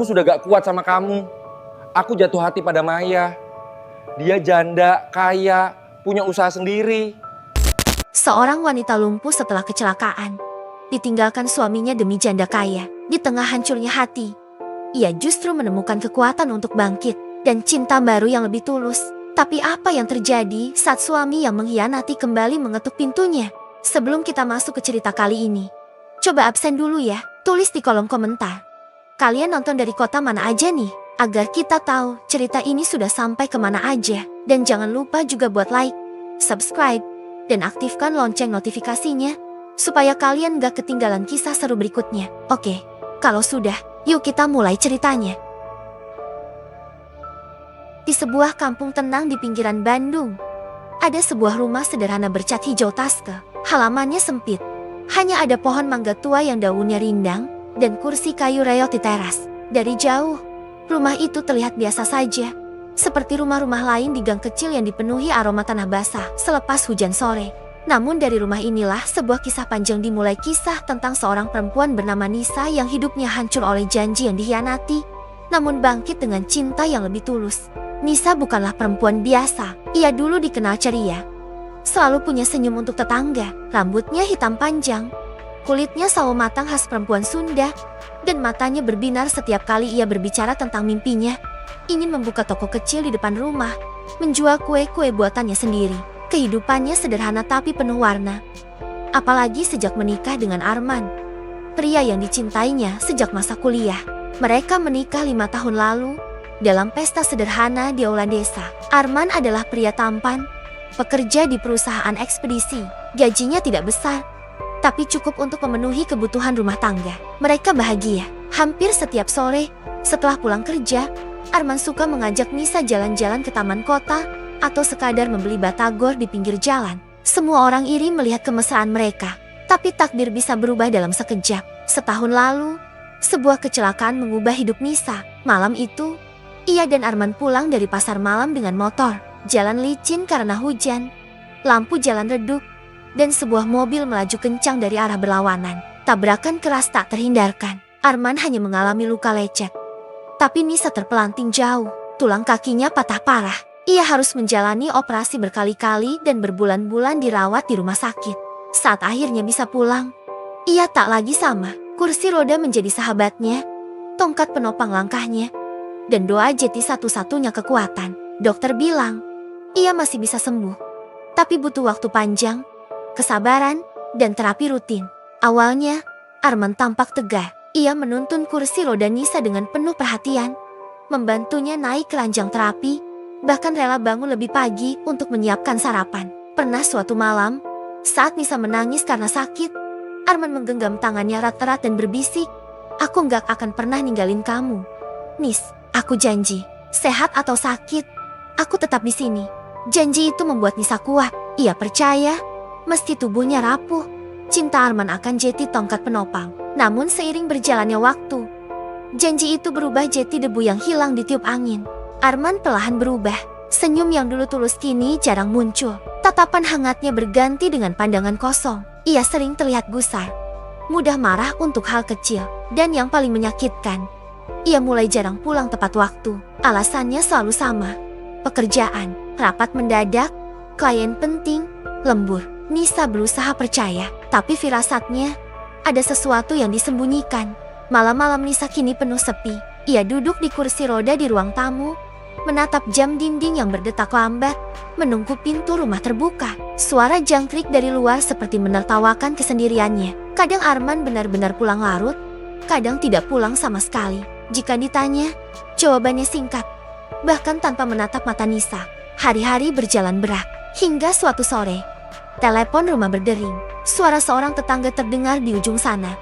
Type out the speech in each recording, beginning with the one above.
Aku sudah gak kuat sama kamu. Aku jatuh hati pada Maya. Dia janda, kaya, punya usaha sendiri. Seorang wanita lumpuh setelah kecelakaan. Ditinggalkan suaminya demi janda kaya. Di tengah hancurnya hati, ia justru menemukan kekuatan untuk bangkit dan cinta baru yang lebih tulus. Tapi apa yang terjadi saat suami yang mengkhianati kembali mengetuk pintunya? Sebelum kita masuk ke cerita kali ini, coba absen dulu ya. Tulis di kolom komentar. Kalian nonton dari kota mana aja nih? Agar kita tahu cerita ini sudah sampai kemana aja. Dan jangan lupa juga buat like, subscribe, dan aktifkan lonceng notifikasinya. Supaya kalian gak ketinggalan kisah seru berikutnya. Oke, kalau sudah, yuk kita mulai ceritanya. Di sebuah kampung tenang di pinggiran Bandung, ada sebuah rumah sederhana bercat hijau taske. Halamannya sempit. Hanya ada pohon mangga tua yang daunnya rindang dan kursi kayu reot di teras. Dari jauh, rumah itu terlihat biasa saja. Seperti rumah-rumah lain di gang kecil yang dipenuhi aroma tanah basah selepas hujan sore. Namun dari rumah inilah sebuah kisah panjang dimulai. Kisah tentang seorang perempuan bernama Nisa yang hidupnya hancur oleh janji yang dikhianati, namun bangkit dengan cinta yang lebih tulus. Nisa bukanlah perempuan biasa. Ia dulu dikenal ceria. Selalu punya senyum untuk tetangga. Rambutnya hitam panjang. Kulitnya sawo matang khas perempuan Sunda. Dan matanya berbinar setiap kali ia berbicara tentang mimpinya. Ingin membuka toko kecil di depan rumah. Menjual kue-kue buatannya sendiri. Kehidupannya sederhana tapi penuh warna. Apalagi sejak menikah dengan Arman, pria yang dicintainya sejak masa kuliah. Mereka menikah 5 tahun lalu dalam pesta sederhana di aula desa. Arman adalah pria tampan, pekerja di perusahaan ekspedisi. Gajinya tidak besar, tapi cukup untuk memenuhi kebutuhan rumah tangga. Mereka bahagia. Hampir setiap sore, setelah pulang kerja, Arman suka mengajak Nisa jalan-jalan ke taman kota atau sekadar membeli batagor di pinggir jalan. Semua orang iri melihat kemesraan mereka, tapi takdir bisa berubah dalam sekejap. Setahun lalu, sebuah kecelakaan mengubah hidup Nisa. Malam itu, ia dan Arman pulang dari pasar malam dengan motor. Jalan licin karena hujan, lampu jalan redup, dan sebuah mobil melaju kencang dari arah berlawanan. Tabrakan keras tak terhindarkan. Arman hanya mengalami luka lecet, tapi Nisa terpelanting jauh. Tulang kakinya patah parah. Ia harus menjalani operasi berkali-kali dan berbulan-bulan dirawat di rumah sakit. Saat akhirnya bisa pulang, ia tak lagi sama. Kursi roda menjadi sahabatnya, tongkat penopang langkahnya, dan doa jadi satu-satunya kekuatan. Dokter bilang, ia masih bisa sembuh, tapi butuh waktu panjang, kesabaran, dan terapi rutin. Awalnya, Arman tampak tegar. Ia menuntun kursi roda Nisa dengan penuh perhatian, membantunya naik ke ranjang terapi, bahkan rela bangun lebih pagi untuk menyiapkan sarapan. Pernah suatu malam, saat Nisa menangis karena sakit, Arman menggenggam tangannya erat-erat dan berbisik, "Aku gak akan pernah ninggalin kamu. Nis, aku janji, sehat atau sakit, aku tetap di sini." Janji itu membuat Nisa kuat. Ia percaya, meski tubuhnya rapuh, cinta Arman akan jadi tongkat penopang. Namun seiring berjalannya waktu, janji itu berubah jadi debu yang hilang ditiup angin. Arman perlahan berubah. Senyum yang dulu tulus kini jarang muncul. Tatapan hangatnya berganti dengan pandangan kosong. Ia sering terlihat gusar, mudah marah untuk hal kecil. Dan yang paling menyakitkan, ia mulai jarang pulang tepat waktu. Alasannya selalu sama. Pekerjaan, rapat mendadak, klien penting, lembur. Nisa berusaha percaya, tapi firasatnya ada sesuatu yang disembunyikan. Malam-malam Nisa kini penuh sepi. Ia duduk di kursi roda di ruang tamu, menatap jam dinding yang berdetak lambat, menunggu pintu rumah terbuka. Suara jangkrik dari luar seperti menertawakan kesendiriannya. Kadang Arman benar-benar pulang larut, kadang tidak pulang sama sekali. Jika ditanya, jawabannya singkat, bahkan tanpa menatap mata Nisa. Hari-hari berjalan berat, hingga suatu sore, telepon rumah berdering. Suara seorang tetangga terdengar di ujung sana.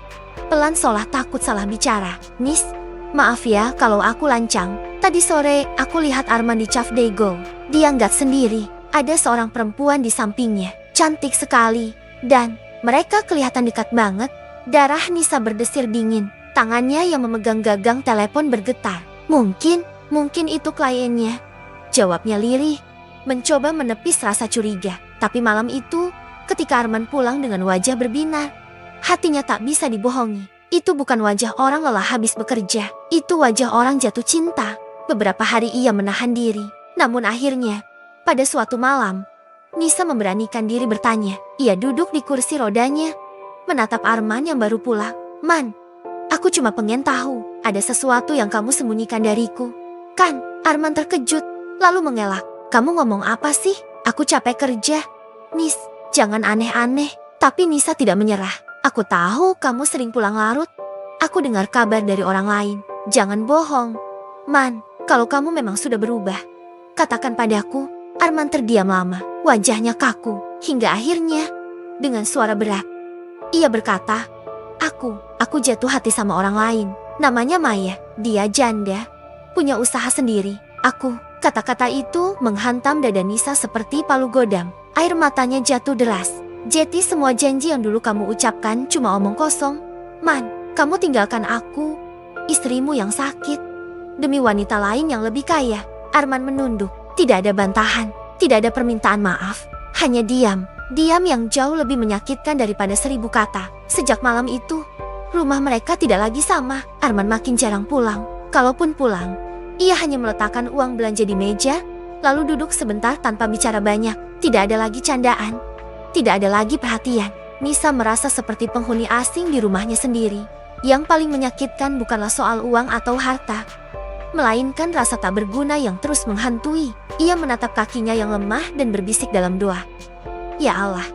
Pelan seolah takut salah bicara. "Nis, maaf ya kalau aku lancang. Tadi sore aku lihat Arman di Cafe Go. Dia nggak sendiri. Ada seorang perempuan di sampingnya. Cantik sekali. Dan mereka kelihatan dekat banget." Darah Nisa berdesir dingin. Tangannya yang memegang gagang telepon bergetar. Mungkin itu kliennya," jawabnya lirih, mencoba menepis rasa curiga. Tapi malam itu, ketika Arman pulang dengan wajah berbinar, hatinya tak bisa dibohongi. Itu bukan wajah orang lelah habis bekerja. Itu wajah orang jatuh cinta. Beberapa hari ia menahan diri. Namun akhirnya, pada suatu malam, Nisa memberanikan diri bertanya. Ia duduk di kursi rodanya, menatap Arman yang baru pulang. Man, aku cuma pengen tahu, ada sesuatu yang kamu sembunyikan dariku. Kan? Arman terkejut, lalu mengelak. Kamu ngomong apa sih? Aku capek kerja. Nis, jangan aneh-aneh. Tapi Nisa tidak menyerah. Aku tahu kamu sering pulang larut. Aku dengar kabar dari orang lain. Jangan bohong. Man, kalau kamu memang sudah berubah, katakan padaku. Arman terdiam lama. Wajahnya kaku. Hingga akhirnya, dengan suara berat, ia berkata, Aku jatuh hati sama orang lain. Namanya Maya. Dia janda. Punya usaha sendiri. Kata-kata itu menghantam dada Nisa seperti palu godam. Air matanya jatuh deras. Jadi semua janji yang dulu kamu ucapkan cuma omong kosong. Man, kamu tinggalkan aku, istrimu yang sakit, demi wanita lain yang lebih kaya. Arman menunduk. Tidak ada bantahan, tidak ada permintaan maaf. Hanya diam. Diam yang jauh lebih menyakitkan daripada 1000 kata. Sejak malam itu, rumah mereka tidak lagi sama. Arman makin jarang pulang. Kalaupun pulang, ia hanya meletakkan uang belanja di meja, lalu duduk sebentar tanpa bicara banyak. Tidak ada lagi candaan. Tidak ada lagi perhatian. Nisa merasa seperti penghuni asing di rumahnya sendiri. Yang paling menyakitkan bukanlah soal uang atau harta, melainkan rasa tak berguna yang terus menghantui. Ia menatap kakinya yang lemah dan berbisik dalam doa. Ya Allah,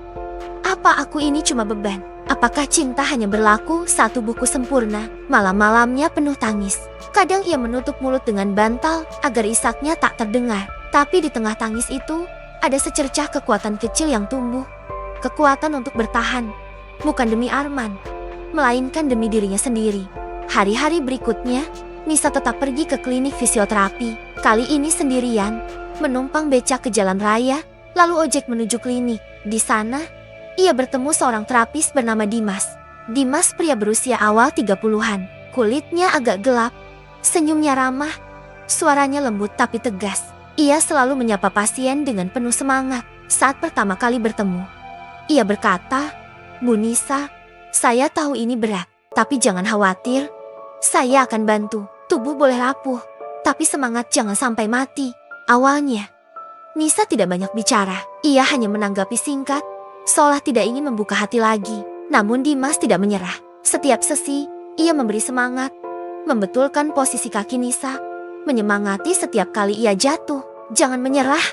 apa aku ini cuma beban? Apakah cinta hanya berlaku satu buku sempurna? Malam-malamnya penuh tangis. Kadang ia menutup mulut dengan bantal agar isaknya tak terdengar. Tapi di tengah tangis itu, ada secercah kekuatan kecil yang tumbuh. Kekuatan untuk bertahan, bukan demi Arman, melainkan demi dirinya sendiri. Hari-hari berikutnya, Nisa tetap pergi ke klinik fisioterapi. Kali ini sendirian, menumpang becak ke jalan raya, lalu ojek menuju klinik. Di sana, ia bertemu seorang terapis bernama Dimas. Dimas pria berusia awal 30-an. Kulitnya agak gelap, senyumnya ramah, suaranya lembut tapi tegas. Ia selalu menyapa pasien dengan penuh semangat. Saat pertama kali bertemu, ia berkata, Bu Nisa, saya tahu ini berat, tapi jangan khawatir. Saya akan bantu. Tubuh boleh rapuh, tapi semangat jangan sampai mati. Awalnya, Nisa tidak banyak bicara. Ia hanya menanggapi singkat, seolah tidak ingin membuka hati lagi. Namun Dimas tidak menyerah. Setiap sesi, ia memberi semangat, membetulkan posisi kaki Nisa, menyemangati setiap kali ia jatuh. Jangan menyerah,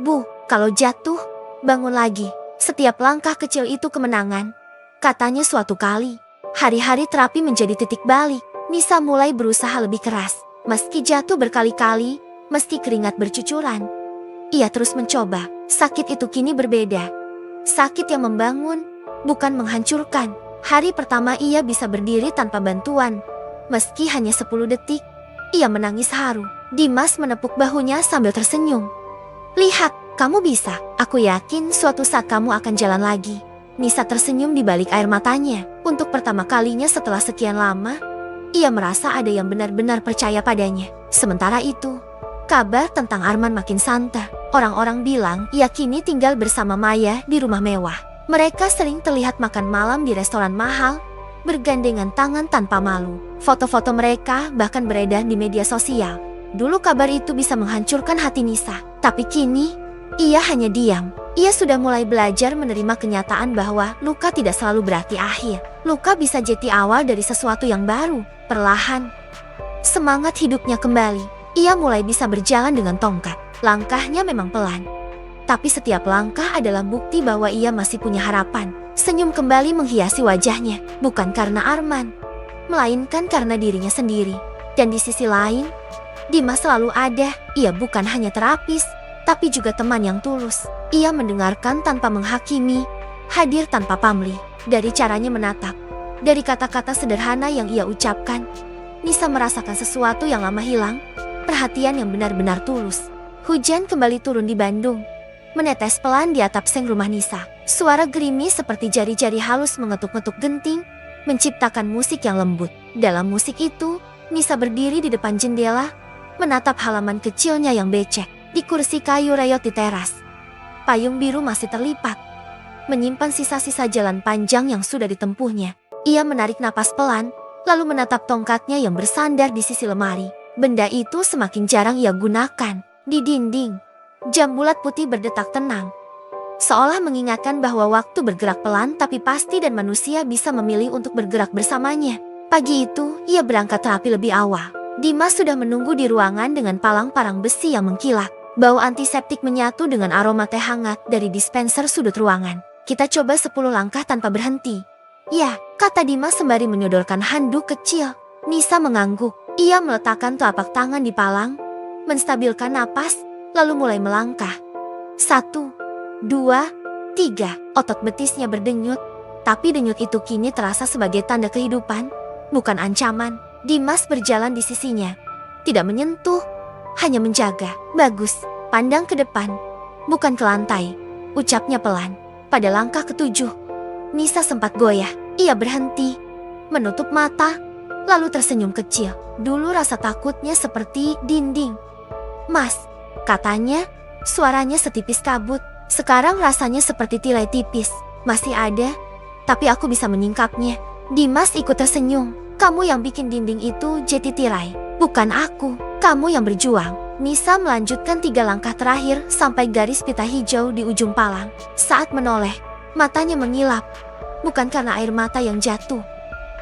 Bu. Kalau jatuh, bangun lagi. Setiap langkah kecil itu kemenangan, katanya suatu kali. Hari-hari terapi menjadi titik balik. Nisa mulai berusaha lebih keras. Meski jatuh berkali-kali, meski keringat bercucuran, ia terus mencoba. Sakit itu kini berbeda. Sakit yang membangun, bukan menghancurkan. Hari pertama ia bisa berdiri tanpa bantuan. Meski hanya 10 detik, ia menangis haru. Dimas menepuk bahunya sambil tersenyum. Lihat, kamu bisa. Aku yakin suatu saat kamu akan jalan lagi. Nisa tersenyum di balik air matanya. Untuk pertama kalinya setelah sekian lama, ia merasa ada yang benar-benar percaya padanya. Sementara itu, kabar tentang Arman makin santer. Orang-orang bilang ia kini tinggal bersama Maya di rumah mewah. Mereka sering terlihat makan malam di restoran mahal, bergandengan tangan tanpa malu. Foto-foto mereka bahkan beredar di media sosial. Dulu kabar itu bisa menghancurkan hati Nisa. Tapi kini, ia hanya diam. Ia sudah mulai belajar menerima kenyataan bahwa luka tidak selalu berarti akhir. Luka bisa jadi awal dari sesuatu yang baru. Perlahan, semangat hidupnya kembali. Ia mulai bisa berjalan dengan tongkat. Langkahnya memang pelan, tapi setiap langkah adalah bukti bahwa ia masih punya harapan. Senyum kembali menghiasi wajahnya, bukan karena Arman, melainkan karena dirinya sendiri. Dan di sisi lain, Dimas selalu ada. Ia bukan hanya terapis, tapi juga teman yang tulus. Ia mendengarkan tanpa menghakimi, hadir tanpa pamrih. Dari caranya menatap, dari kata-kata sederhana yang ia ucapkan, Nisa merasakan sesuatu yang lama hilang, perhatian yang benar-benar tulus. Hujan kembali turun di Bandung, menetes pelan di atap seng rumah Nisa. Suara gerimis seperti jari-jari halus mengetuk-ngetuk genting, menciptakan musik yang lembut. Dalam musik itu, Nisa berdiri di depan jendela, menatap halaman kecilnya yang becek. Di kursi kayu reyot di teras, payung biru masih terlipat, menyimpan sisa-sisa jalan panjang yang sudah ditempuhnya. Ia menarik napas pelan, lalu menatap tongkatnya yang bersandar di sisi lemari. Benda itu semakin jarang ia gunakan. Di dinding, jam bulat putih berdetak tenang, seolah mengingatkan bahwa waktu bergerak pelan tapi pasti dan manusia bisa memilih untuk bergerak bersamanya. Pagi itu, ia berangkat rapi lebih awal. Dimas sudah menunggu di ruangan dengan palang-parang besi yang mengkilat. Bau antiseptik menyatu dengan aroma teh hangat dari dispenser sudut ruangan. Kita coba 10 langkah tanpa berhenti. Ya, kata Dimas sembari menyodorkan handuk kecil. Nisa mengangguk. Ia meletakkan telapak tangan di palang, menstabilkan napas, lalu mulai melangkah. 1, 2, 3. Otot betisnya berdenyut, tapi denyut itu kini terasa sebagai tanda kehidupan, bukan ancaman. Dimas berjalan di sisinya, tidak menyentuh, hanya menjaga. Bagus, pandang ke depan, bukan ke lantai, ucapnya pelan. Pada langkah ke-7, Nisa sempat goyah. Ia berhenti, menutup mata, lalu tersenyum kecil. Dulu rasa takutnya seperti dinding. Mas, katanya, suaranya setipis kabut. Sekarang rasanya seperti tirai tipis. Masih ada, tapi aku bisa menyingkapnya. Dimas ikut tersenyum. Kamu yang bikin dinding itu jadi tirai, bukan aku. Kamu yang berjuang. Nisa melanjutkan 3 langkah terakhir sampai garis pita hijau di ujung palang. Saat menoleh, matanya mengilap. Bukan karena air mata yang jatuh,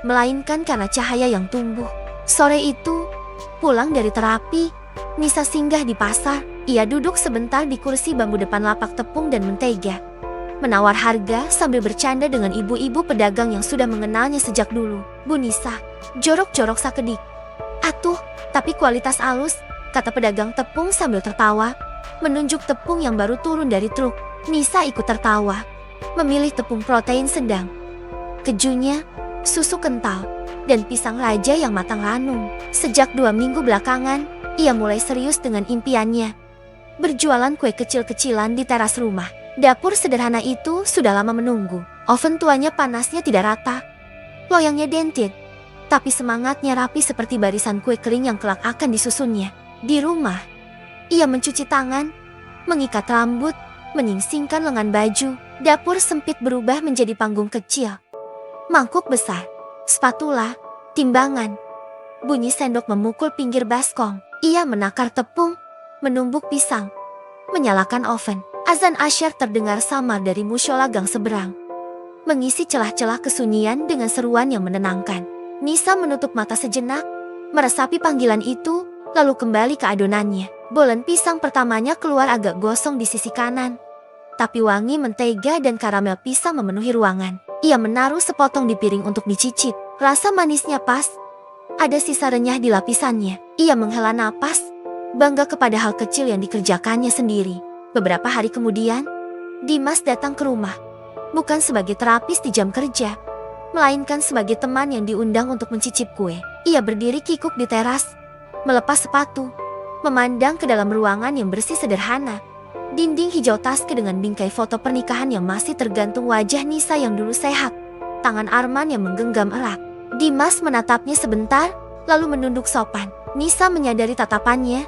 melainkan karena cahaya yang tumbuh. Sore itu, pulang dari terapi, Nisa singgah di pasar. Ia duduk sebentar di kursi bambu depan lapak tepung dan mentega, menawar harga sambil bercanda dengan ibu-ibu pedagang yang sudah mengenalnya sejak dulu. Bu Nisa, jorok-jorok sakedik. Atuh, tapi kualitas alus, kata pedagang tepung sambil tertawa, menunjuk tepung yang baru turun dari truk. Nisa ikut tertawa, memilih tepung protein sedang. Kejunya, susu kental, dan pisang raja yang matang ranum. Sejak 2 minggu belakangan, ia mulai serius dengan impiannya. Berjualan kue kecil-kecilan di teras rumah. Dapur sederhana itu sudah lama menunggu. Oven tuanya panasnya tidak rata, loyangnya dentit, tapi semangatnya rapi seperti barisan kue kering yang kelak akan disusunnya. Di rumah, ia mencuci tangan, mengikat rambut, menyingsingkan lengan baju. Dapur sempit berubah menjadi panggung kecil. Mangkuk besar, spatula, timbangan. Bunyi sendok memukul pinggir baskom. Ia menakar tepung, menumbuk pisang, menyalakan oven. Azan asyar terdengar samar dari musyola gang seberang, mengisi celah-celah kesunyian dengan seruan yang menenangkan. Nisa menutup mata sejenak, meresapi panggilan itu, lalu kembali ke adonannya. Bolen pisang pertamanya keluar agak gosong di sisi kanan, tapi wangi mentega dan karamel pisang memenuhi ruangan. Ia menaruh sepotong di piring untuk dicicip. Rasa manisnya pas, ada sisa renyah di lapisannya. Ia menghela napas, bangga kepada hal kecil yang dikerjakannya sendiri. Beberapa hari kemudian, Dimas datang ke rumah, bukan sebagai terapis di jam kerja, melainkan sebagai teman yang diundang untuk mencicip kue. Ia berdiri kikuk di teras, melepas sepatu, memandang ke dalam ruangan yang bersih sederhana. Dinding hijau taske dengan bingkai foto pernikahan yang masih tergantung wajah Nisa yang dulu sehat, tangan Arman yang menggenggam erat. Dimas menatapnya sebentar, lalu menunduk sopan. Nisa menyadari tatapannya,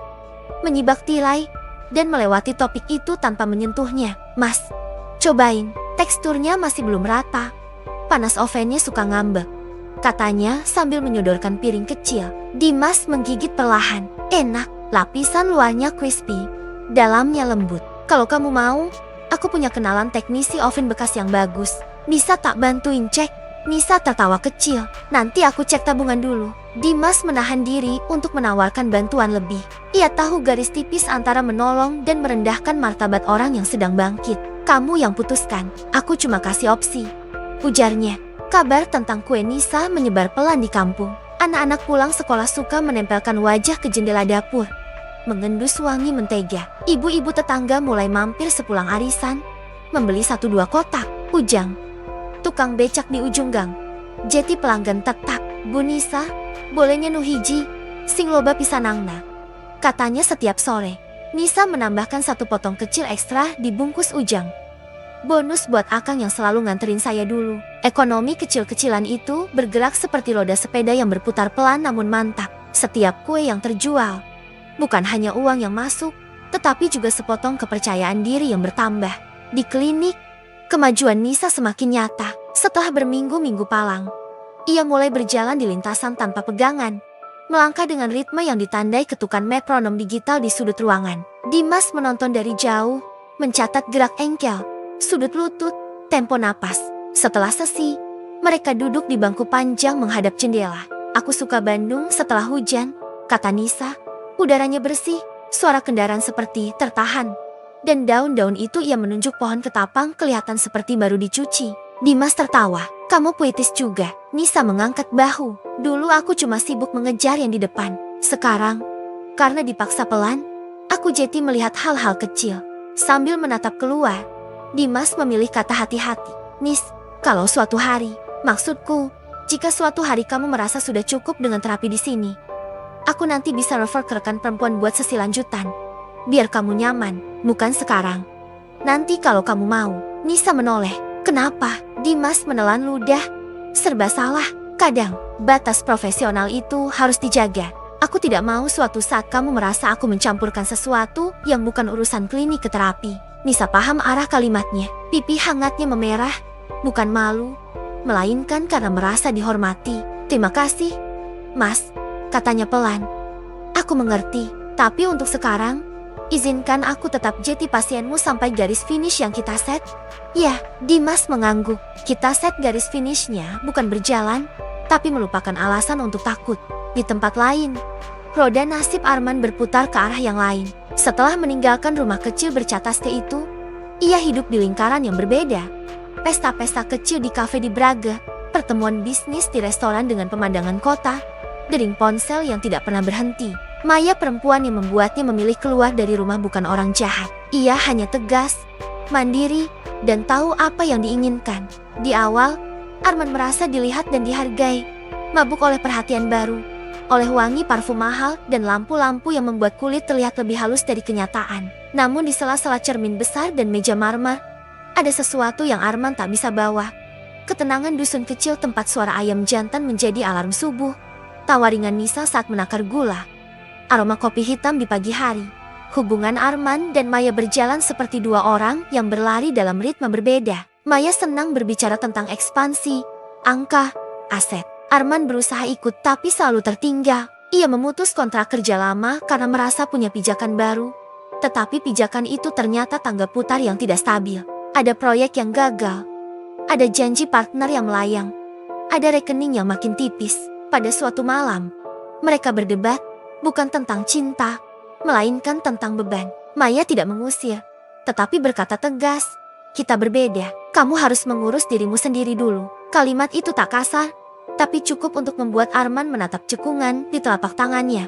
menyibak tirai, dan melewati topik itu tanpa menyentuhnya. Mas, cobain, teksturnya masih belum rata. Panas ovennya suka ngambek, katanya sambil menyodorkan piring kecil. Dimas menggigit perlahan. Enak, lapisan luarnya crispy, dalamnya lembut. Kalau kamu mau, aku punya kenalan teknisi oven bekas yang bagus. Bisa tak bantuin cek? Nisa tertawa kecil. Nanti aku cek tabungan dulu. Dimas menahan diri untuk menawarkan bantuan lebih. Ia tahu garis tipis antara menolong dan merendahkan martabat orang yang sedang bangkit. Kamu yang putuskan, aku cuma kasih opsi, ujarnya. Kabar tentang kue Nisa menyebar pelan di kampung. Anak-anak pulang sekolah suka menempelkan wajah ke jendela dapur, mengendus wangi mentega. Ibu-ibu tetangga mulai mampir sepulang arisan, membeli 1-2 kotak. Ujang, tukang becak di ujung gang, jeti pelanggan tetap. Bu Nisa, bolehnya nu hiji, sing loba pisanangna, katanya setiap sore. Nisa menambahkan 1 potong kecil ekstra di bungkus Ujang. Bonus buat akang yang selalu nganterin saya dulu. Ekonomi kecil-kecilan itu bergerak seperti roda sepeda yang berputar pelan namun mantap. Setiap kue yang terjual, bukan hanya uang yang masuk, tetapi juga sepotong kepercayaan diri yang bertambah. Di klinik, kemajuan Nisa semakin nyata. Setelah berminggu-minggu palang, Ia mulai berjalan di lintasan tanpa pegangan, melangkah dengan ritme yang ditandai ketukan metronom digital di sudut ruangan. Dimas menonton dari jauh, mencatat gerak engkel, sudut lutut, tempo napas. Setelah sesi, mereka duduk di bangku panjang menghadap jendela. Aku suka Bandung setelah hujan, kata Nisa. Udaranya bersih, suara kendaraan seperti tertahan. Dan daun-daun itu ia menunjuk pohon ketapang kelihatan seperti baru dicuci. Dimas tertawa. Kamu puitis juga. Nisa mengangkat bahu. Dulu aku cuma sibuk mengejar yang di depan. Sekarang, karena dipaksa pelan, aku jadi melihat hal-hal kecil. Sambil menatap keluar, Dimas memilih kata hati-hati. Nis, kalau suatu hari, maksudku, jika suatu hari kamu merasa sudah cukup dengan terapi di sini, aku nanti bisa refer ke rekan perempuan buat sesi lanjutan. Biar kamu nyaman, bukan sekarang. Nanti kalau kamu mau. Nisa menoleh. Kenapa? Dimas menelan ludah. Serba salah. Kadang, batas profesional itu harus dijaga. Aku tidak mau suatu saat kamu merasa aku mencampurkan sesuatu yang bukan urusan klinik ke terapi. Nisa paham arah kalimatnya. Pipi hangatnya memerah. Bukan malu, melainkan karena merasa dihormati. Terima kasih, Mas, katanya pelan. Aku mengerti, tapi untuk sekarang, izinkan aku tetap jadi pasienmu sampai garis finish yang kita set. Ya, Dimas mengangguk. Kita set garis finishnya bukan berjalan, tapi melupakan alasan untuk takut. Di tempat lain, roda nasib Arman berputar ke arah yang lain. Setelah meninggalkan rumah kecil bercat taste itu, ia hidup di lingkaran yang berbeda. Pesta-pesta kecil di kafe di Braga, pertemuan bisnis di restoran dengan pemandangan kota, dering ponsel yang tidak pernah berhenti. Maya perempuan yang membuatnya memilih keluar dari rumah bukan orang jahat. Ia hanya tegas, mandiri, dan tahu apa yang diinginkan. Di awal, Arman merasa dilihat dan dihargai, mabuk oleh perhatian baru, oleh wangi parfum mahal dan lampu-lampu yang membuat kulit terlihat lebih halus dari kenyataan. Namun di sela-sela cermin besar dan meja marmer, ada sesuatu yang Arman tak bisa bawa. Ketenangan dusun kecil tempat suara ayam jantan menjadi alarm subuh, tawa ringan Nisa saat menakar gula, aroma kopi hitam di pagi hari. Hubungan Arman dan Maya berjalan seperti dua orang yang berlari dalam ritme berbeda. Maya senang berbicara tentang ekspansi, angka, aset. Arman berusaha ikut tapi selalu tertinggal. Ia memutus kontrak kerja lama karena merasa punya pijakan baru. Tetapi pijakan itu ternyata tangga putar yang tidak stabil. Ada proyek yang gagal. Ada janji partner yang melayang. Ada rekening yang makin tipis. Pada suatu malam, mereka berdebat bukan tentang cinta, melainkan tentang beban. Maya tidak mengusir, tetapi berkata tegas, kita berbeda. Kamu harus mengurus dirimu sendiri dulu. Kalimat itu tak kasar, tapi cukup untuk membuat Arman menatap cekungan di telapak tangannya.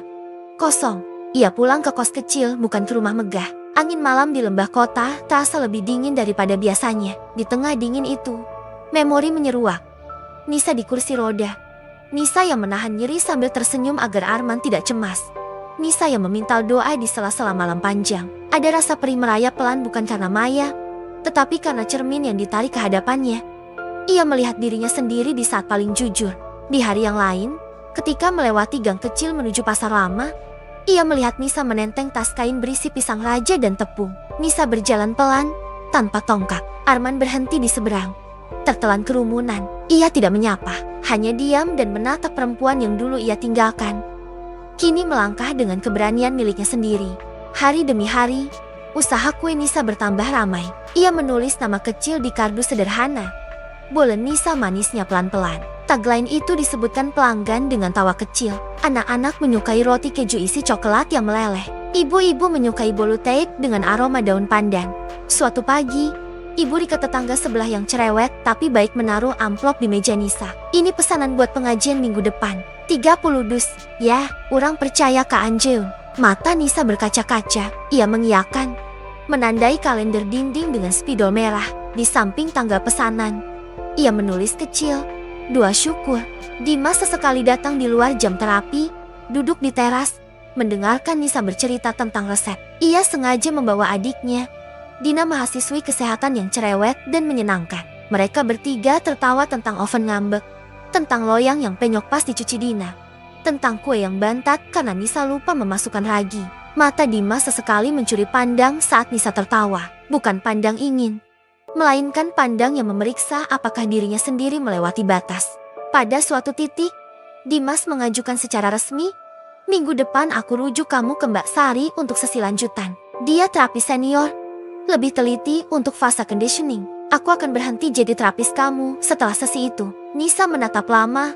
Kosong. Ia pulang ke kos kecil, bukan ke rumah megah. Angin malam di lembah kota terasa lebih dingin daripada biasanya. Di tengah dingin itu, memori menyeruak. Nisa di kursi roda. Nisa yang menahan nyeri sambil tersenyum agar Arman tidak cemas. Nisa yang memintal doa di sela-sela malam panjang. Ada rasa perih merayap pelan bukan karena Maya, tetapi karena cermin yang ditarik ke hadapannya. Ia melihat dirinya sendiri di saat paling jujur. Di hari yang lain, ketika melewati gang kecil menuju pasar lama, ia melihat Nisa menenteng tas kain berisi pisang raja dan tepung. Nisa berjalan pelan, tanpa tongkat. Arman berhenti di seberang. Tertelan kerumunan, ia tidak menyapa, hanya diam dan menatap perempuan yang dulu ia tinggalkan. Kini melangkah dengan keberanian miliknya sendiri. Hari demi hari, usaha kue Nisa bertambah ramai. Ia menulis nama kecil di kardus sederhana. Bolen Nisa manisnya pelan-pelan. Tagline itu disebutkan pelanggan dengan tawa kecil. Anak-anak menyukai roti keju isi coklat yang meleleh. Ibu-ibu menyukai bolu tape dengan aroma daun pandan. Suatu pagi, ibu Rika tetangga sebelah yang cerewet tapi baik menaruh amplop di meja Nisa. Ini pesanan buat pengajian minggu depan. 30 dus. Ya, orang percaya Kak Anjeun. Mata Nisa berkaca-kaca. Ia mengiyakan, menandai kalender dinding dengan spidol merah di samping tangga pesanan. Ia menulis kecil, doa syukur. Dimas sesekali datang di luar jam terapi, duduk di teras, mendengarkan Nisa bercerita tentang resep. Ia sengaja membawa adiknya, Dina, mahasiswi kesehatan yang cerewet dan menyenangkan. Mereka bertiga tertawa tentang oven ngambek, tentang loyang yang penyok pas dicuci Dina, tentang kue yang bantat karena Nisa lupa memasukkan ragi. Mata Dimas sesekali mencuri pandang saat Nisa tertawa. Bukan pandang ingin, melainkan pandang yang memeriksa apakah dirinya sendiri melewati batas. Pada suatu titik, Dimas mengajukan secara resmi, minggu depan aku rujuk kamu ke Mbak Sari untuk sesi lanjutan. Dia terapis senior, lebih teliti untuk fase conditioning. Aku akan berhenti jadi terapis kamu setelah sesi itu. Nisa menatap lama,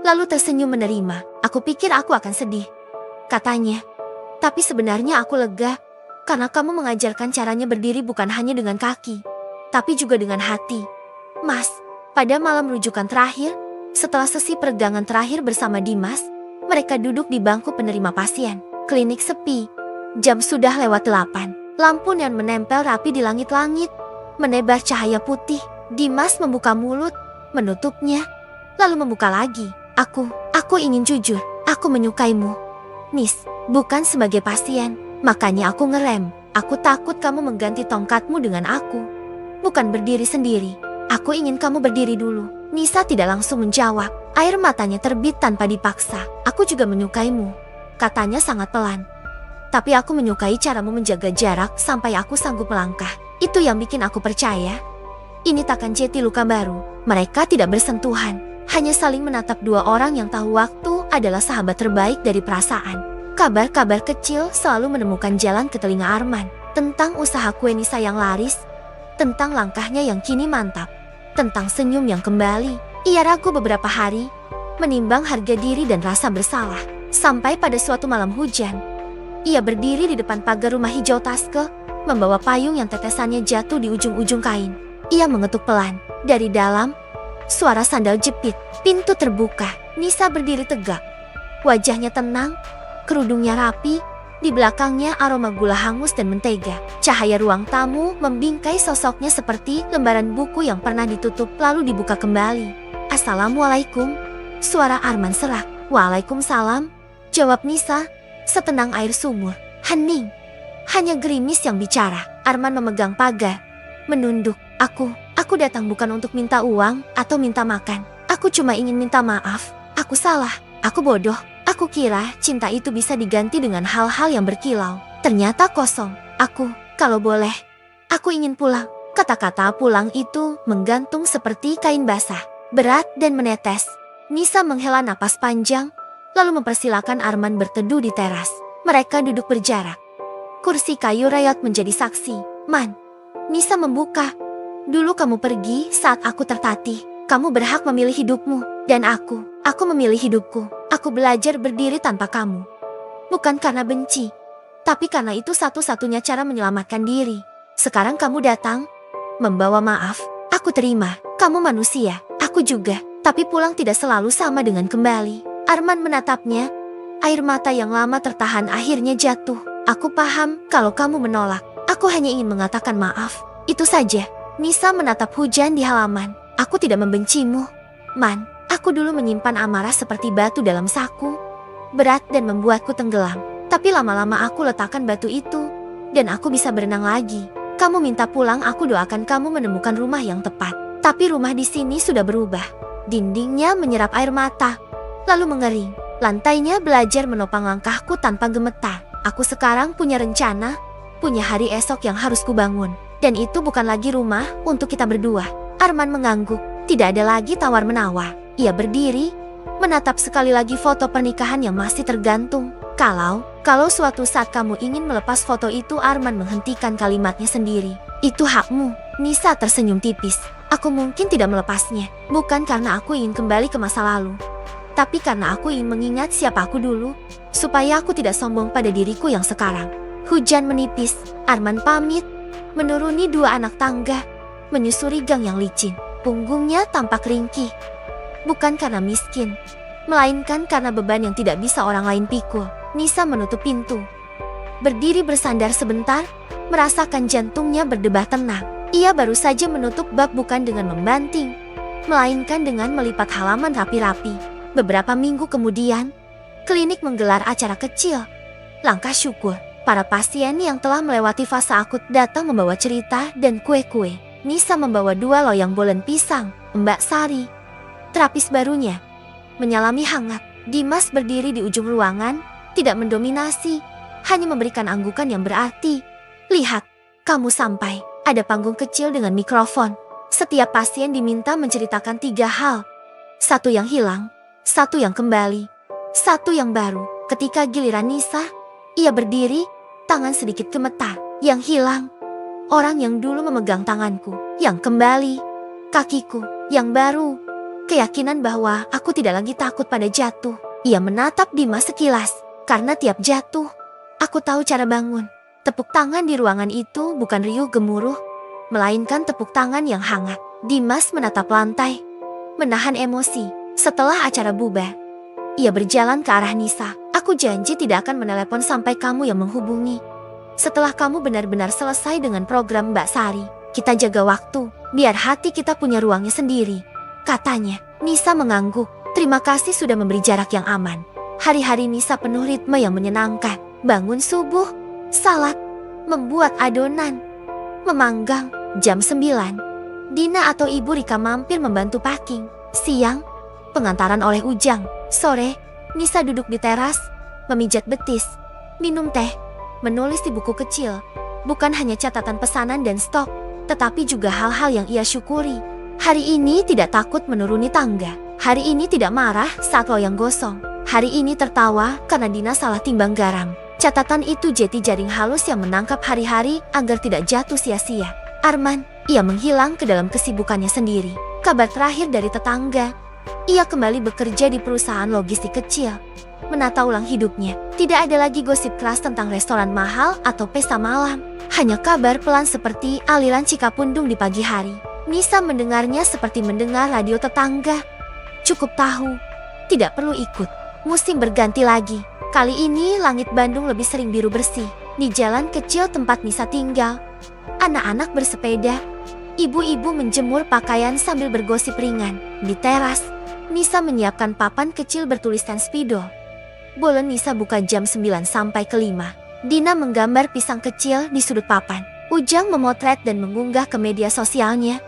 lalu tersenyum menerima. Aku pikir aku akan sedih, katanya. Tapi sebenarnya aku lega, karena kamu mengajarkan caranya berdiri bukan hanya dengan kaki, tapi juga dengan hati. Mas, pada malam rujukan terakhir, setelah sesi peregangan terakhir bersama Dimas, mereka duduk di bangku penerima pasien. Klinik sepi, jam sudah lewat 8. Lampu neon menempel rapi di langit-langit, menebar cahaya putih. Dimas membuka mulut, menutupnya, lalu membuka lagi. Aku ingin jujur, aku menyukaimu, Nis, bukan sebagai pasien. Makanya aku ngerem. Aku takut kamu mengganti tongkatmu dengan aku, bukan berdiri sendiri. Aku ingin kamu berdiri dulu. Nisa tidak langsung menjawab. Air matanya terbit tanpa dipaksa. Aku juga menyukaimu, katanya sangat pelan. Tapi aku menyukai caramu menjaga jarak sampai aku sanggup melangkah. Itu yang bikin aku percaya. Ini takkan jadi luka baru. Mereka tidak bersentuhan, hanya saling menatap dua orang yang tahu waktu adalah sahabat terbaik dari perasaan. Kabar-kabar kecil selalu menemukan jalan ke telinga Arman. Tentang usaha kue Nisa yang laris, tentang langkahnya yang kini mantap, tentang senyum yang kembali. Ia ragu beberapa hari, menimbang harga diri dan rasa bersalah. Sampai pada suatu malam hujan, ia berdiri di depan pagar rumah hijau Taske, membawa payung yang tetesannya jatuh di ujung-ujung kain. Ia mengetuk pelan. Dari dalam, suara sandal jepit. Pintu terbuka. Nisa berdiri tegak. Wajahnya tenang, kerudungnya rapi, di belakangnya aroma gula hangus dan mentega. Cahaya ruang tamu membingkai sosoknya seperti lembaran buku yang pernah ditutup lalu dibuka kembali. Assalamualaikum, suara Arman serak. Waalaikumsalam, jawab Nisa, setenang air sumur. Hening, hanya gerimis yang bicara. Arman memegang pagar, menunduk. Aku datang bukan untuk minta uang atau minta makan. Aku cuma ingin minta maaf. Aku salah, aku bodoh. Aku kira cinta itu bisa diganti dengan hal-hal yang berkilau. Ternyata kosong. Kalau boleh, aku ingin pulang. Kata-kata pulang itu menggantung seperti kain basah, berat dan menetes. Nisa menghela napas panjang, lalu mempersilakan Arman berteduh di teras. Mereka duduk berjarak. Kursi kayu rayot menjadi saksi. Man, Nisa membuka. Dulu kamu pergi saat aku tertatih. Kamu berhak memilih hidupmu. Dan aku memilih hidupku. Aku belajar berdiri tanpa kamu. Bukan karena benci, tapi karena itu satu-satunya cara menyelamatkan diri. Sekarang kamu datang, membawa maaf. Aku terima, kamu manusia, aku juga. Tapi pulang tidak selalu sama dengan kembali. Arman menatapnya. Air mata yang lama tertahan akhirnya jatuh. Aku paham kalau kamu menolak. Aku hanya ingin mengatakan maaf. Itu saja. Nisa menatap hujan di halaman. Aku tidak membencimu, Man. Aku dulu menyimpan amarah seperti batu dalam saku, berat dan membuatku tenggelam. Tapi lama-lama aku letakkan batu itu, dan aku bisa berenang lagi. Kamu minta pulang, aku doakan kamu menemukan rumah yang tepat. Tapi rumah di sini sudah berubah. Dindingnya menyerap air mata, lalu mengering. Lantainya belajar menopang langkahku tanpa gemetar. Aku sekarang punya rencana, punya hari esok yang harus kubangun. Dan itu bukan lagi rumah untuk kita berdua. Arman mengangguk. Tidak ada lagi tawar-menawar. Ia berdiri, menatap sekali lagi foto pernikahan yang masih tergantung. Kalau suatu saat kamu ingin melepas foto itu, Arman menghentikan kalimatnya sendiri. Itu hakmu. Nisa tersenyum tipis. Aku mungkin tidak melepasnya. Bukan karena aku ingin kembali ke masa lalu, tapi karena aku ingin mengingat siapa aku dulu, supaya aku tidak sombong pada diriku yang sekarang. Hujan menipis. Arman pamit, menuruni 2 anak tangga, menyusuri gang yang licin. Punggungnya tampak ringkih. Bukan karena miskin, melainkan karena beban yang tidak bisa orang lain pikul. Nisa menutup pintu, berdiri bersandar sebentar, merasakan jantungnya berdebar tenang. Ia baru saja menutup bab bukan dengan membanting, melainkan dengan melipat halaman rapi-rapi. Beberapa minggu kemudian, klinik menggelar acara kecil. Langkah syukur, para pasien yang telah melewati fase akut datang membawa cerita dan kue-kue. Nisa membawa 2 loyang bolen pisang. Mbak Sari, terapis barunya, menyalami hangat. Dimas berdiri di ujung ruangan, tidak mendominasi, hanya memberikan anggukan yang berarti. Lihat, kamu sampai. Ada panggung kecil dengan mikrofon. Setiap pasien diminta menceritakan 3 hal. Satu yang hilang, satu yang kembali, satu yang baru. Ketika giliran Nisa, ia berdiri, tangan sedikit gemetar. Yang hilang, orang yang dulu memegang tanganku. Yang kembali, kakiku. Yang baru, keyakinan bahwa aku tidak lagi takut pada jatuh. Ia menatap Dimas sekilas, karena tiap jatuh, aku tahu cara bangun. Tepuk tangan di ruangan itu bukan riuh gemuruh, melainkan tepuk tangan yang hangat. Dimas menatap lantai, menahan emosi. Setelah acara bubar, ia berjalan ke arah Nisa. Aku janji tidak akan menelepon sampai kamu yang menghubungi. Setelah kamu benar-benar selesai dengan program Mbak Sari, kita jaga waktu, biar hati kita punya ruangnya sendiri, katanya. Nisa mengangguk. Terima kasih sudah memberi jarak yang aman. Hari-hari Nisa penuh ritme yang menyenangkan. Bangun subuh, salat, membuat adonan, memanggang. Jam 9, Dina atau Ibu Rika mampir membantu packing. Siang, pengantaran oleh Ujang. Sore, Nisa duduk di teras, memijat betis, minum teh, menulis di buku kecil. Bukan hanya catatan pesanan dan stok, tetapi juga hal-hal yang ia syukuri. Hari ini tidak takut menuruni tangga. Hari ini tidak marah saat loyang gosong. Hari ini tertawa karena Dina salah timbang garam. Catatan itu jeti jaring halus yang menangkap hari-hari agar tidak jatuh sia-sia. Arman, ia menghilang ke dalam kesibukannya sendiri. Kabar terakhir dari tetangga, ia kembali bekerja di perusahaan logistik kecil. Menata ulang hidupnya. Tidak ada lagi gosip keras tentang restoran mahal atau pesta malam. Hanya kabar pelan seperti aliran Cikapundung di pagi hari. Nisa mendengarnya seperti mendengar radio tetangga. Cukup tahu, tidak perlu ikut. Musim berganti lagi. Kali ini langit Bandung lebih sering biru bersih. Di jalan kecil tempat Nisa tinggal, anak-anak bersepeda. Ibu-ibu menjemur pakaian sambil bergosip ringan. Di teras, Nisa menyiapkan papan kecil bertuliskan spidol. Bolen Nisa buka jam 9 sampai ke 5. Dina menggambar pisang kecil di sudut papan. Ujang memotret dan mengunggah ke media sosialnya.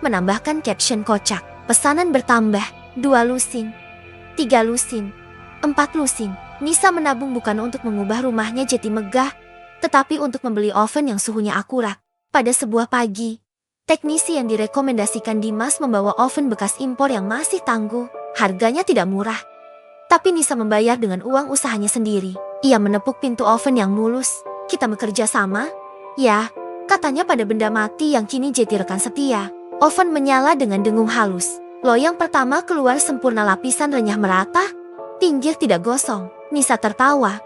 Menambahkan caption kocak. Pesanan bertambah, 2 lusin, 3 lusin, 4 lusin. Nisa menabung bukan untuk mengubah rumahnya jadi megah, tetapi untuk membeli oven yang suhunya akurat. Pada sebuah pagi, teknisi yang direkomendasikan Dimas membawa oven bekas impor yang masih tangguh. Harganya tidak murah, tapi Nisa membayar dengan uang usahanya sendiri. Ia menepuk pintu oven yang mulus. Kita bekerja sama? Ya, katanya pada benda mati yang kini jadi rekan setia. Oven menyala dengan dengung halus. Loyang pertama keluar sempurna, lapisan renyah merata, pinggir tidak gosong. Nisa tertawa,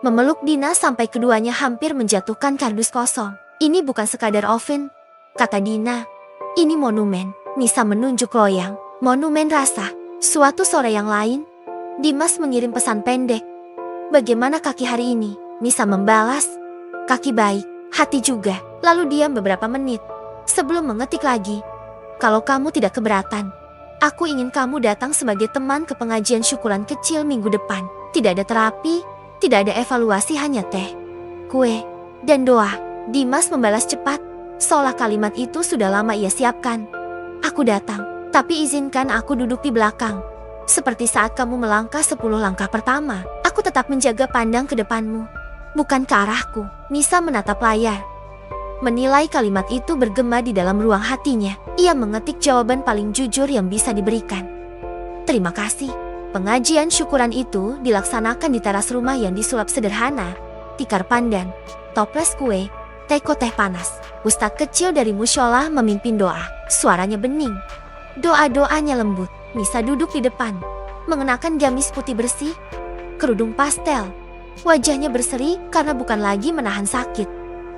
memeluk Dina sampai keduanya hampir menjatuhkan kardus kosong. Ini bukan sekadar oven, kata Dina. Ini monumen. Nisa menunjuk loyang. Monumen rasa. Suatu sore yang lain, Dimas mengirim pesan pendek. Bagaimana kaki hari ini? Nisa membalas, kaki baik, hati juga. Lalu diam beberapa menit sebelum mengetik lagi. Kalau kamu tidak keberatan, aku ingin kamu datang sebagai teman ke pengajian syukuran kecil minggu depan. Tidak ada terapi, tidak ada evaluasi, hanya teh, kue, dan doa. Dimas membalas cepat, seolah kalimat itu sudah lama ia siapkan. Aku datang, tapi izinkan aku duduk di belakang. Seperti saat kamu melangkah 10 langkah pertama, aku tetap menjaga pandang ke depanmu, bukan ke arahku. Nisa menatap layar, menilai kalimat itu bergema di dalam ruang hatinya. Ia mengetik jawaban paling jujur yang bisa diberikan. Terima kasih. Pengajian syukuran itu dilaksanakan di teras rumah yang disulap sederhana. Tikar pandan, toples kue, teko teh panas. Ustadz kecil dari musyola memimpin doa. Suaranya bening, doa-doanya lembut. Nisa duduk di depan, mengenakan gamis putih bersih, kerudung pastel. Wajahnya berseri karena bukan lagi menahan sakit,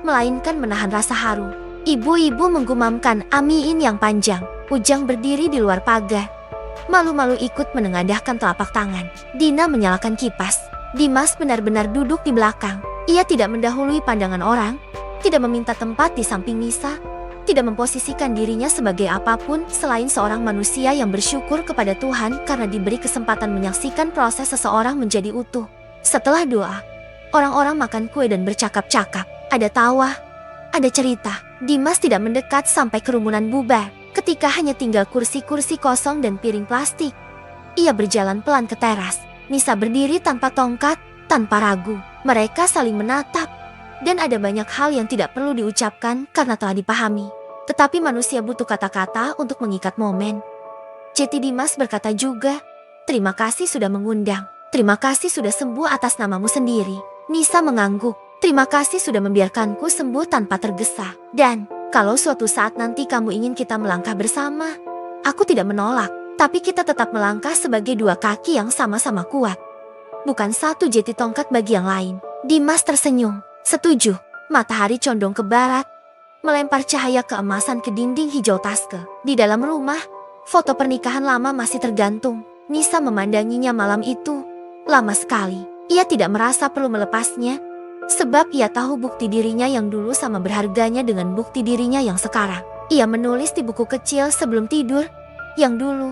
melainkan menahan rasa haru. Ibu-ibu menggumamkan amiin yang panjang. Ujang berdiri di luar pagar, malu-malu ikut menengadahkan telapak tangan. Dina menyalakan kipas. Dimas benar-benar duduk di belakang. Ia tidak mendahului pandangan orang, tidak meminta tempat di samping Nisa, tidak memposisikan dirinya sebagai apapun selain seorang manusia yang bersyukur kepada Tuhan karena diberi kesempatan menyaksikan proses seseorang menjadi utuh. Setelah doa, orang-orang makan kue dan bercakap-cakap. Ada tawa, ada cerita. Dimas tidak mendekat sampai kerumunan bubar. Ketika hanya tinggal kursi-kursi kosong dan piring plastik, ia berjalan pelan ke teras. Nisa berdiri tanpa tongkat, tanpa ragu. Mereka saling menatap. Dan ada banyak hal yang tidak perlu diucapkan karena telah dipahami. Tetapi manusia butuh kata-kata untuk mengikat momen. Jeti Dimas berkata juga, terima kasih sudah mengundang. Terima kasih sudah sembuh atas namamu sendiri. Nisa mengangguk. Terima kasih sudah membiarkanku sembuh tanpa tergesa. Dan, kalau suatu saat nanti kamu ingin kita melangkah bersama, aku tidak menolak. Tapi kita tetap melangkah sebagai dua kaki yang sama-sama kuat. Bukan satu jeti tongkat bagi yang lain. Dimas tersenyum. Setuju. Matahari condong ke barat, melempar cahaya keemasan ke dinding hijau taske. Di dalam rumah, foto pernikahan lama masih tergantung. Nisa memandanginya malam itu. Lama sekali. Ia tidak merasa perlu melepasnya. Sebab ia tahu bukti dirinya yang dulu sama berharganya dengan bukti dirinya yang sekarang. Ia menulis di buku kecil sebelum tidur. Yang dulu,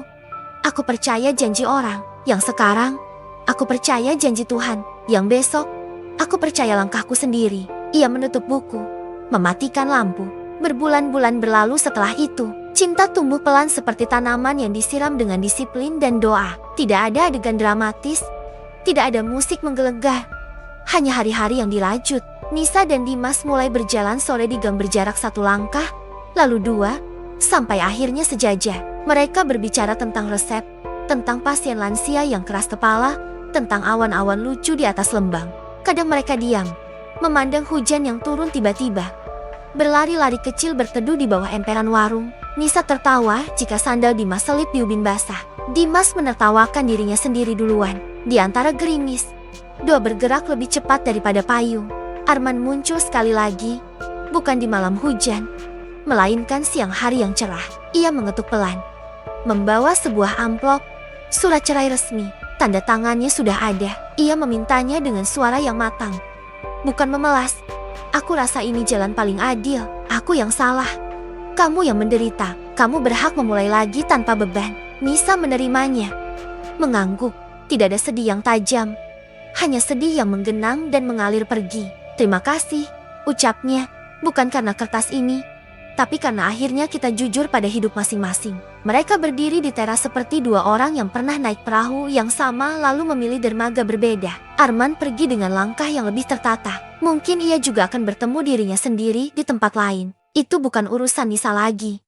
aku percaya janji orang. Yang sekarang, aku percaya janji Tuhan. Yang besok, aku percaya langkahku sendiri. Ia menutup buku, mematikan lampu. Berbulan-bulan berlalu setelah itu. Cinta tumbuh pelan seperti tanaman yang disiram dengan disiplin dan doa. Tidak ada adegan dramatis, tidak ada musik menggelegar. Hanya hari-hari yang dirajut. Nisa dan Dimas mulai berjalan sore di gang berjarak 1 langkah, lalu 2, sampai akhirnya sejajar. Mereka berbicara tentang resep, tentang pasien lansia yang keras kepala, tentang awan-awan lucu di atas lembang. Kadang mereka diam, memandang hujan yang turun tiba-tiba. Berlari-lari kecil berteduh di bawah emperan warung. Nisa tertawa jika sandal Dimas selip di ubin basah. Dimas menertawakan dirinya sendiri duluan. Di antara gerimis, Doa bergerak lebih cepat daripada payung. Arman muncul sekali lagi, bukan di malam hujan, melainkan siang hari yang cerah. Ia mengetuk pelan, membawa sebuah amplop, surat cerai resmi. Tanda tangannya sudah ada. Ia memintanya dengan suara yang matang, bukan memelas. Aku rasa ini jalan paling adil. Aku yang salah, kamu yang menderita. Kamu berhak memulai lagi tanpa beban. Nisa menerimanya, mengangguk. Tidak ada sedih yang tajam, hanya sedih yang menggenang dan mengalir pergi. Terima kasih, ucapnya, bukan karena kertas ini, tapi karena akhirnya kita jujur pada hidup masing-masing. Mereka berdiri di teras seperti dua orang yang pernah naik perahu yang sama lalu memilih dermaga berbeda. Arman pergi dengan langkah yang lebih tertata. Mungkin ia juga akan bertemu dirinya sendiri di tempat lain. Itu bukan urusan Nisa lagi.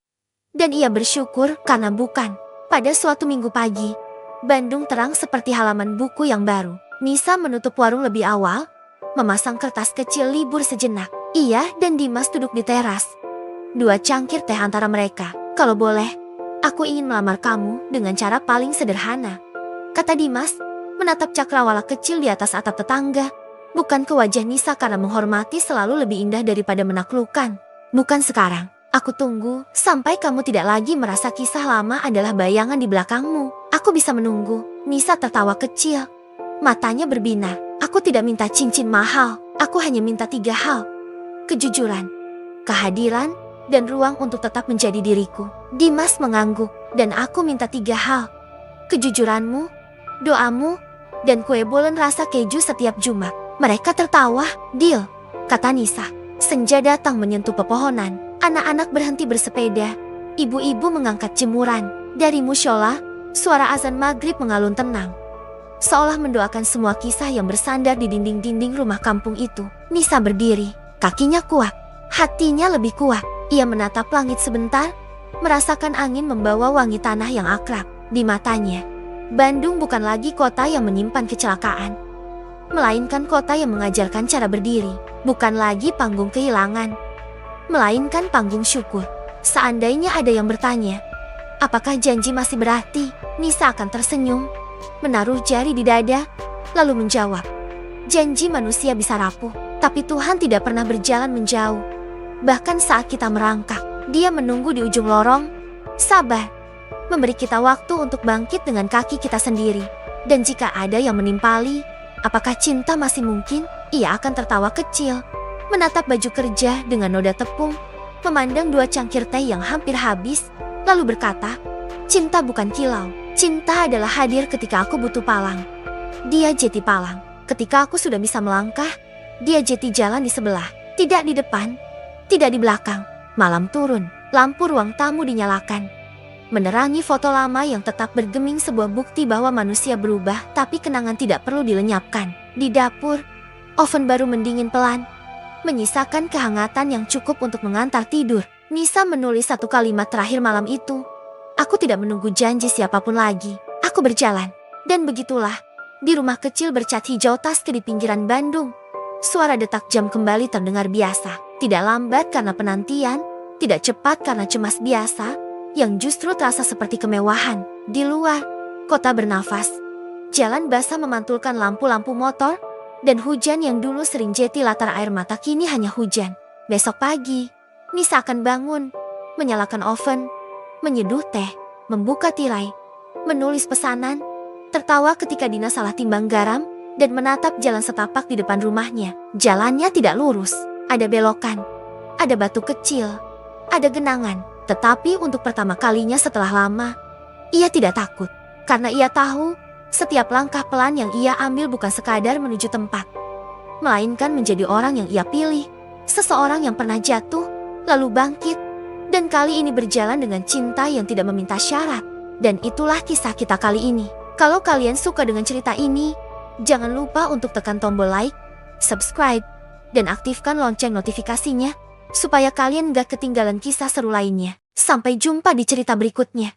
Dan ia bersyukur karena bukan. Pada suatu minggu pagi, Bandung terang seperti halaman buku yang baru. Nisa menutup warung lebih awal, memasang kertas kecil libur sejenak. Ia dan Dimas duduk di teras. 2 cangkir teh antara mereka. Kalau boleh, aku ingin melamar kamu dengan cara paling sederhana, kata Dimas, menatap cakrawala kecil di atas atap tetangga. Bukan ke wajah Nisa karena menghormati selalu lebih indah daripada menaklukkan. Bukan sekarang. Aku tunggu sampai kamu tidak lagi merasa kisah lama adalah bayangan di belakangmu. Aku bisa menunggu. Nisa tertawa kecil, matanya berbinar. Aku tidak minta cincin mahal. Aku hanya minta 3 hal. Kejujuran, kehadiran, dan ruang untuk tetap menjadi diriku. Dimas mengangguk. Dan aku minta 3 hal. Kejujuranmu, doamu, dan kue bolen rasa keju setiap Jumat. Mereka tertawa. Deal, kata Nisa. Senja datang menyentuh pepohonan. Anak-anak berhenti bersepeda. Ibu-ibu mengangkat jemuran. Dari musyola, suara azan maghrib mengalun tenang, seolah mendoakan semua kisah yang bersandar di dinding-dinding rumah kampung itu. Nisa berdiri, kakinya kuat, hatinya lebih kuat. Ia menatap langit sebentar, merasakan angin membawa wangi tanah yang akrab. Di matanya, Bandung bukan lagi kota yang menyimpan kecelakaan, melainkan kota yang mengajarkan cara berdiri. Bukan lagi panggung kehilangan, melainkan panggung syukur. Seandainya ada yang bertanya, apakah janji masih berarti? Nisa akan tersenyum, menaruh jari di dada, lalu menjawab, janji manusia bisa rapuh, tapi Tuhan tidak pernah berjalan menjauh. Bahkan saat kita merangkak, Dia menunggu di ujung lorong, sabar, memberi kita waktu untuk bangkit dengan kaki kita sendiri. Dan jika ada yang menimpali, apakah cinta masih mungkin? Ia akan tertawa kecil, menatap baju kerja dengan noda tepung, memandang 2 cangkir teh yang hampir habis, lalu berkata, cinta bukan kilau. Cinta adalah hadir ketika aku butuh palang. Dia jeti palang. Ketika aku sudah bisa melangkah, dia jeti jalan di sebelah. Tidak di depan, tidak di belakang. Malam turun, lampu ruang tamu dinyalakan, menerangi foto lama yang tetap bergeming, sebuah bukti bahwa manusia berubah, tapi kenangan tidak perlu dilenyapkan. Di dapur, oven baru mendingin pelan, menyisakan kehangatan yang cukup untuk mengantar tidur. Nisa menulis 1 kalimat terakhir malam itu. Aku tidak menunggu janji siapapun lagi. Aku berjalan. Dan begitulah, di rumah kecil bercat hijau Taske di pinggiran Bandung, suara detak jam kembali terdengar biasa. Tidak lambat karena penantian, tidak cepat karena cemas biasa, yang justru terasa seperti kemewahan. Di luar, kota bernafas. Jalan basah memantulkan lampu-lampu motor, dan hujan yang dulu sering jadi latar air mata kini hanya hujan. Besok pagi, Nisa akan bangun, menyalakan oven, menyeduh teh, membuka tirai, menulis pesanan, tertawa ketika Dina salah timbang garam, dan menatap jalan setapak di depan rumahnya. Jalannya tidak lurus, ada belokan, ada batu kecil, ada genangan. Tetapi untuk pertama kalinya setelah lama, ia tidak takut. Karena ia tahu, setiap langkah pelan yang ia ambil bukan sekadar menuju tempat, melainkan menjadi orang yang ia pilih. Seseorang yang pernah jatuh, lalu bangkit, dan kali ini berjalan dengan cinta yang tidak meminta syarat. Dan itulah kisah kita kali ini. Kalau kalian suka dengan cerita ini, jangan lupa untuk tekan tombol like, subscribe, dan aktifkan lonceng notifikasinya, supaya kalian gak ketinggalan kisah seru lainnya. Sampai jumpa di cerita berikutnya.